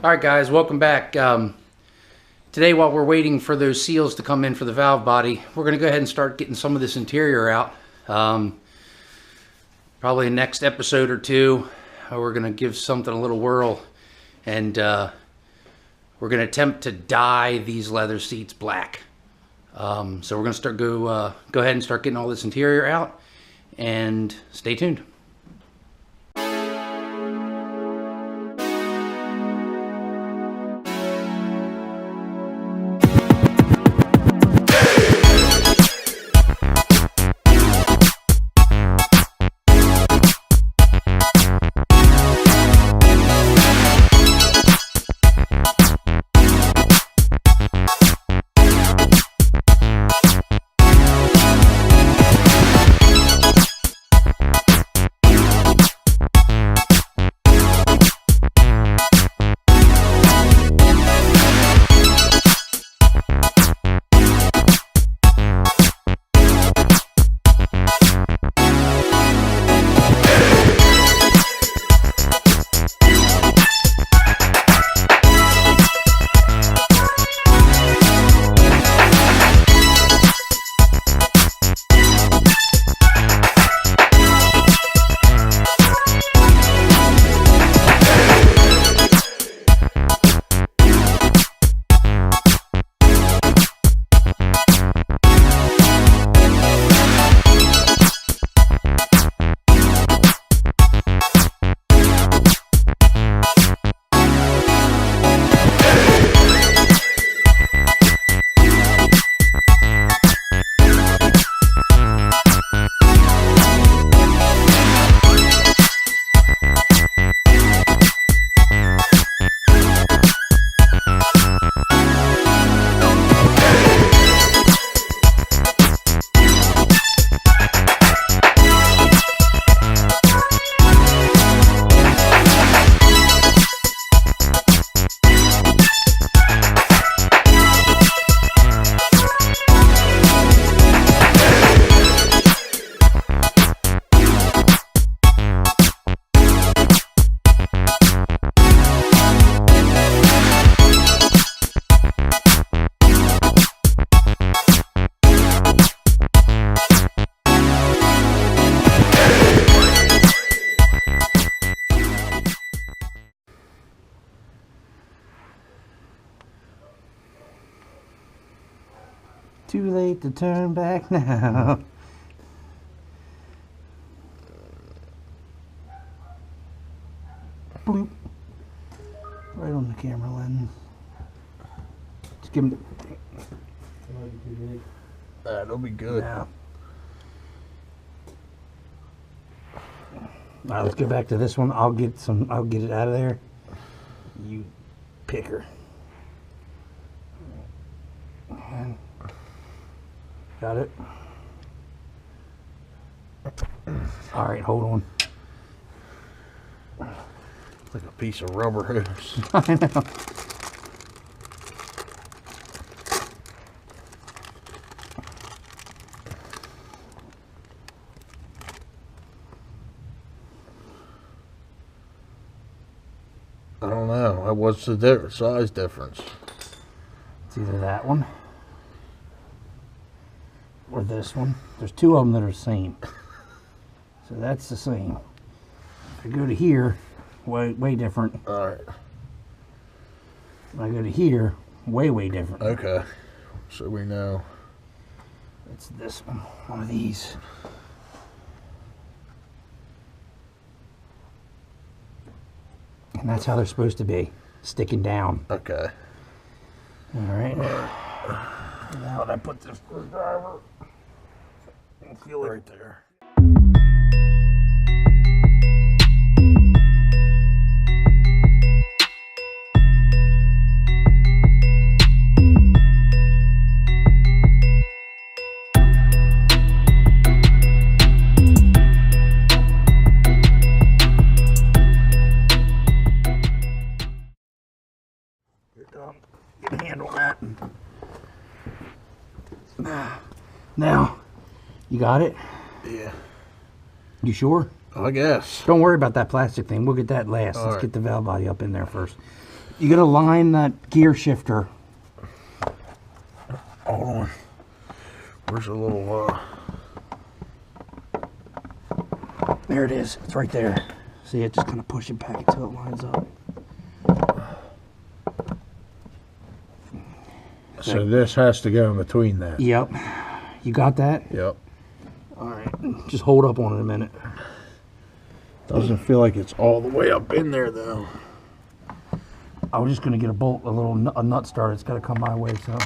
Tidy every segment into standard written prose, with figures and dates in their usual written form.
Alright guys, welcome back. Today while we're waiting for those seals to come in for the valve body, we're going to go ahead and start getting some of this interior out. Probably next episode or two, we're going to give something a little whirl, and we're going to attempt to dye these leather seats black. So we're going to start go ahead and start getting all this interior out, and stay tuned. Too late to turn back now. Bloop. Right on the camera lens. Just give him the... That'll be good. Now. Alright, let's get back to this one. I'll get it out of there. You picker. And got it. Alright, hold on. It's like a piece of rubber hose. I know. I don't know. What's the size difference? It's either that one or this one. There's two of them that are the same. So that's the same. If I go to here, way different. Alright. When I go to here, way different. Okay. So we know. It's this one of these. And that's how they're supposed to be, sticking down. Okay. Alright. Now that I put this screwdriver, I can feel it Right there. Get a handle on that. Now, you got it? Yeah. You sure? I guess. Don't worry about that plastic thing. We'll get that last. All Let's right. get the valve body up in there first. You gotta line that gear shifter. Hold on. Where's a little, There it is. It's right there. See it? Just kind of push it back until it lines up. So this has to go in between that. Yep. You got that? Yep. All right. Just hold up on it a minute. Doesn't feel like it's all the way up in there though. I was just gonna get a bolt, a nut starter. It's gotta come my way, so.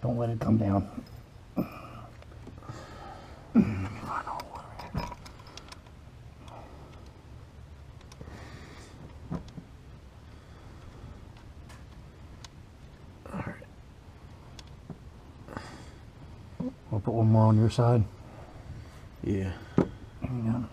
Don't let it come down. We'll put one more on your side. Yeah. Hang on.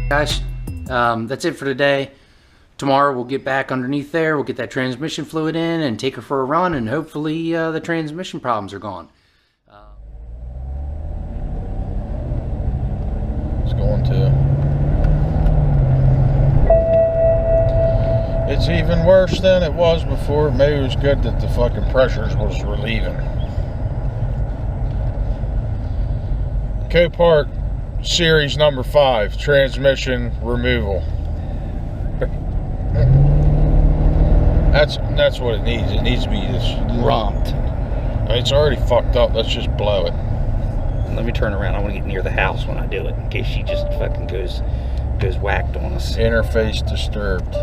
Guys, that's it for today. Tomorrow we'll get back underneath there, we'll get that transmission fluid in and take her for a run, and hopefully the transmission problems are gone. It's going to. It's even worse than it was before. Maybe it was good that the fucking pressures was relieving. Copart series number 5, transmission removal. That's what it needs. It needs to be this Romped. I mean, it's already fucked up. Let's just blow it. Let me turn around. I want to get near the house when I do it, in case she just fucking goes whacked on us. Interface disturbed.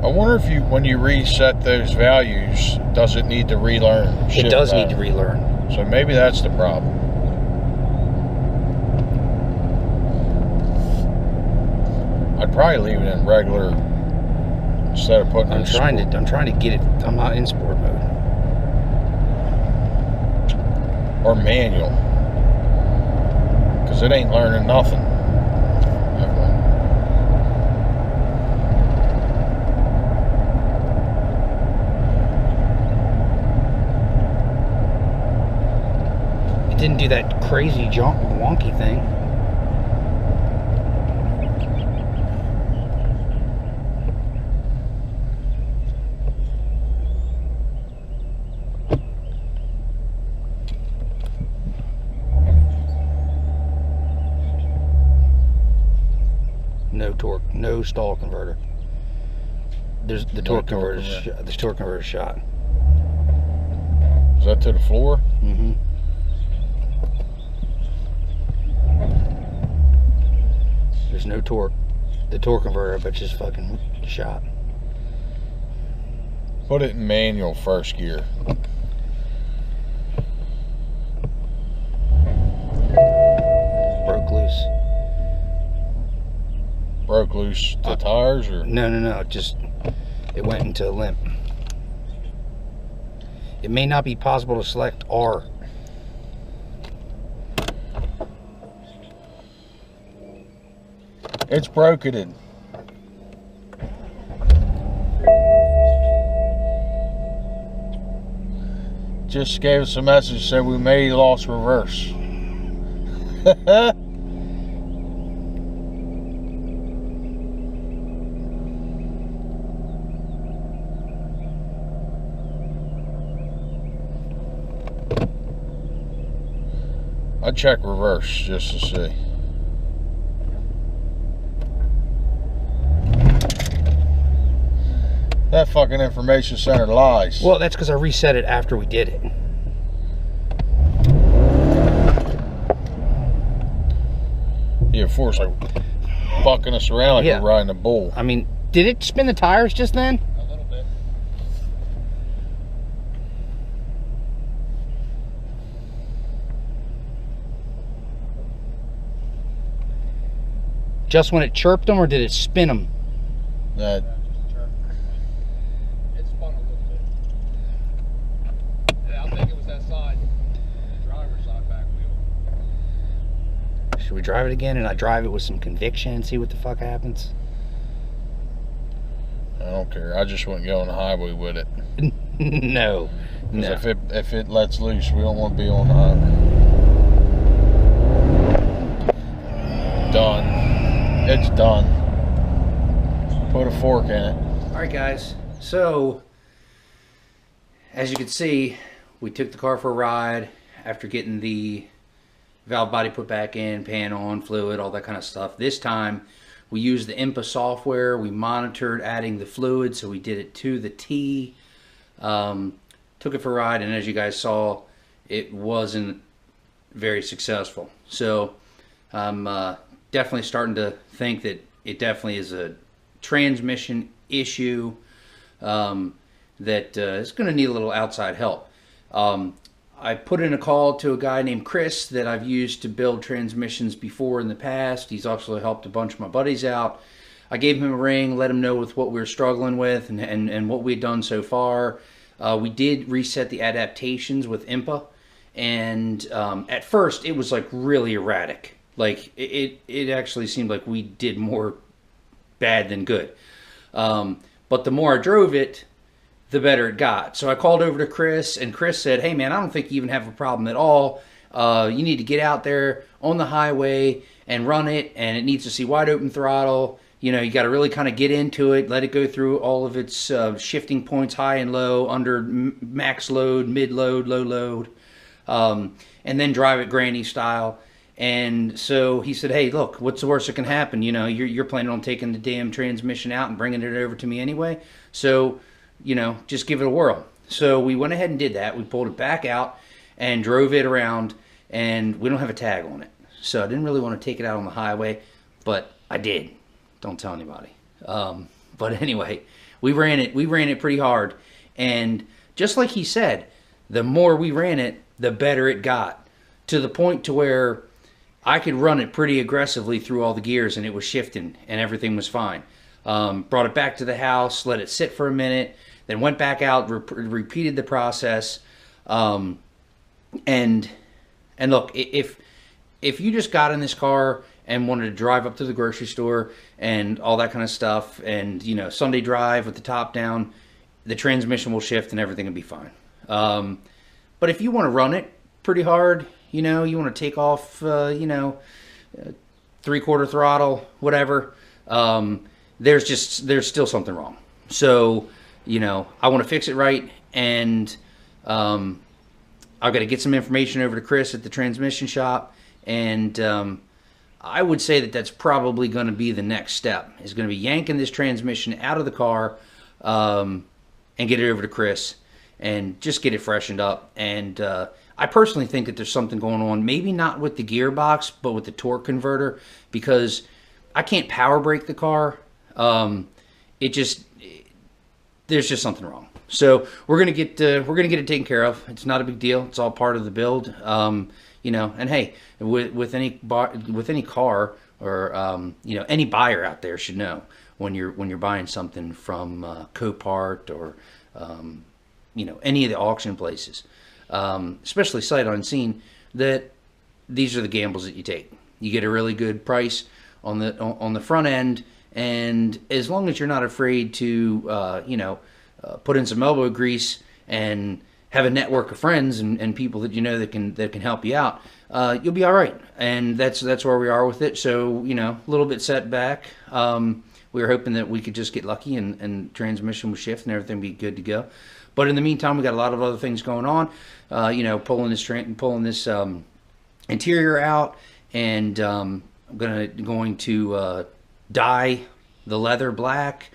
I wonder if when you reset those values, does it need to relearn? It does need to relearn. So maybe that's the problem. I'd probably leave it in regular instead of putting it in sport. I'm trying to get it. I'm not in sport mode. Or manual. Because it ain't learning nothing. It didn't do that crazy wonky thing. No torque, no stall converter. There's the torque converter. The torque converter shot. Is that to the floor? Mm-hmm. There's no torque. The torque converter, but just fucking shot. Put it in manual first gear. Broke loose. Broke loose the tires, or? No. Just it went into limp. It may not be possible to select R. It's broketed. Just gave us a message, said we may lost reverse. I'd check reverse just to see. That fucking information center lies. Well, that's because I reset it after we did it. Yeah, of course, like fucking us around like we're riding a bull. I mean, did it spin the tires just then? A little bit. Just when it chirped them, or did it spin them? That. It spun a little bit. Yeah, I think it was that side, driver's side back wheel. Should we drive it again and I drive it with some conviction and see what the fuck happens? I don't care. I just wouldn't go on the highway with it. No. No. If it lets loose, we don't want to be on the highway. Done. It's done. Put a fork in it. Alright guys, so as you can see, we took the car for a ride after getting the valve body put back in, pan on, fluid, all that kind of stuff. This time we used the IMPA software. We monitored adding the fluid, so we did it to the T. Took it for a ride, and as you guys saw, it wasn't very successful. So I'm definitely starting to think that it definitely is a transmission issue that is going to need a little outside help. I put in a call to a guy named Chris that I've used to build transmissions before in the past. He's also helped a bunch of my buddies out. I gave him a ring, let him know with what we were struggling with and what we'd done so far. We did reset the adaptations with IMPA, and at first it was like really erratic. Like it actually seemed like we did more bad than good. But the more I drove it, the better it got. So I called over to Chris, and Chris said, hey man, I don't think you even have a problem at all. You need to get out there on the highway and run it, and it needs to see wide open throttle. You know, you got to really kind of get into it, let it go through all of its shifting points, high and low, under max load, mid load, low load, and then drive it granny style. And so he said, hey, look, what's the worst that can happen? You know, you're planning on taking the damn transmission out and bringing it over to me anyway. So, you know, just give it a whirl. So we went ahead and did that. We pulled it back out and drove it around, and we don't have a tag on it. So I didn't really want to take it out on the highway, but I did. Don't tell anybody. But anyway, we ran it pretty hard. And just like he said, the more we ran it, the better it got, to the point to where I could run it pretty aggressively through all the gears, and it was shifting and everything was fine. Brought it back to the house, let it sit for a minute, then went back out, repeated the process. And look, if you just got in this car and wanted to drive up to the grocery store and all that kind of stuff, and, you know, Sunday drive with the top down, the transmission will shift and everything will be fine. But if you want to run it pretty hard, you know, you want to take off, you know, 3/4 throttle, whatever, there's still something wrong. So, you know, I want to fix it right, and I've got to get some information over to Chris at the transmission shop, and I would say that that's probably going to be the next step, is going to be yanking this transmission out of the car and get it over to Chris and just get it freshened up. And I personally think that there's something going on, maybe not with the gearbox, but with the torque converter, because I can't power brake the car. There's just something wrong. So we're gonna get it taken care of. It's not a big deal. It's all part of the build. You know, and hey, with any car, or you know, any buyer out there should know when you're buying something from Copart or you know, any of the auction places, especially sight unseen, that these are the gambles that you take. You get a really good price on the front end, and as long as you're not afraid to you know, put in some elbow grease and have a network of friends and people that you know that can help you out, you'll be all right. And that's where we are with it. So, you know, a little bit setback. We were hoping that we could just get lucky and transmission would shift and everything would be good to go. But in the meantime, we got a lot of other things going on. You know, pulling this interior out, and I'm going to dye the leather black.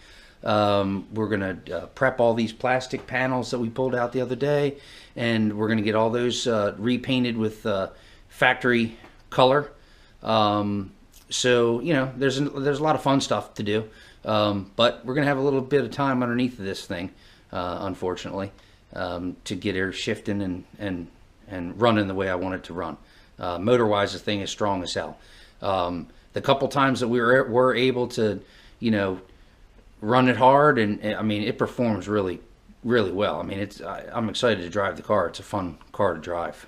We're going to prep all these plastic panels that we pulled out the other day, and we're going to get all those repainted with factory color. So, you know, there's a lot of fun stuff to do, but we're going to have a little bit of time underneath of this thing, unfortunately, to get her shifting and running the way I want it to run. Motor-wise, the thing is strong as hell. The couple times that we were able to, you know, run it hard, and I mean, it performs really, really well. I mean, I'm excited to drive the car. It's a fun car to drive,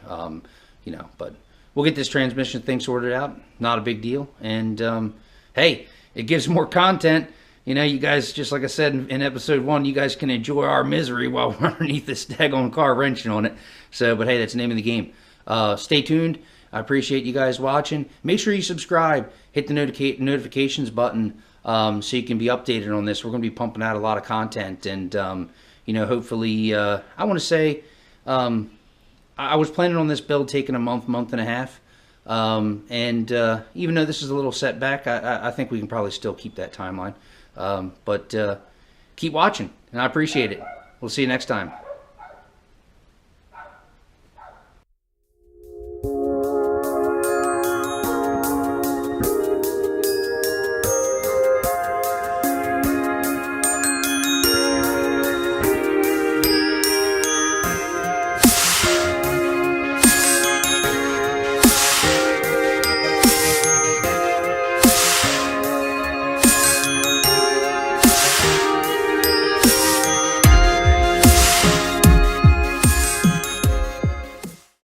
you know, but we'll get this transmission thing sorted out. Not a big deal. And hey, it gives more content. You know, you guys, just like I said in episode 1, you guys can enjoy our misery while we're underneath this daggone car wrenching on it. So, but hey, that's the name of the game. Stay tuned. I appreciate you guys watching. Make sure you subscribe. Hit the notifications button so you can be updated on this. We're going to be pumping out a lot of content. And, you know, hopefully, I want to say, I was planning on this build taking a month and a half. Even though this is a little setback, I think we can probably still keep that timeline. But keep watching, and I appreciate it. We'll see you next time.